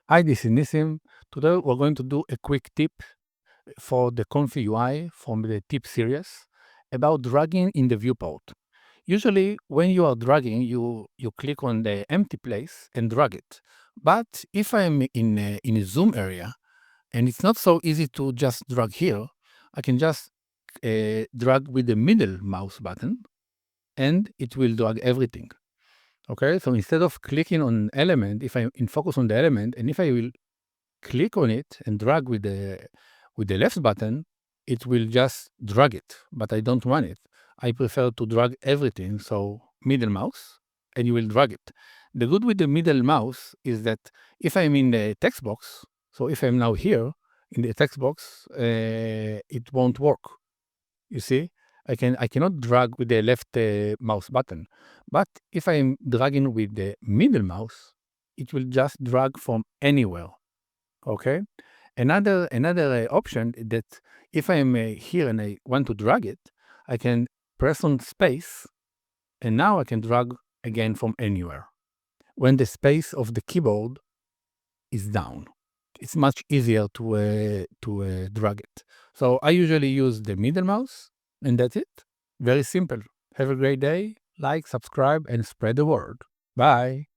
Hi, this is Nissim. Today we're going to do a quick tip for the ComfyUI from the tip series about dragging in the viewport. Usually, when you are dragging, you click on the empty place and drag it. But if I'm in a zoom area and it's not so easy to just drag here, I can just drag with the middle mouse button and it will drag everything. Okay, so instead of clicking on element, if I'm in focus on the element, and if I will click on it and drag with the left button, it will just drag it, but I don't want it. I prefer to drag everything, so middle mouse, and you will drag it. The good with the middle mouse is that if I'm in the text box, so if I'm now here in the text box, it won't work. You see, I cannot drag with the left mouse button, but if I'm dragging with the middle mouse, it will just drag from anywhere. Okay. Another option is that if I'm here and I want to drag it, I can press on space, and now I can drag again from anywhere. When the space of the keyboard is down, it's much easier to drag it. So I usually use the middle mouse, and that's it. Very simple. Have a great day. Like, subscribe, and spread the word. Bye.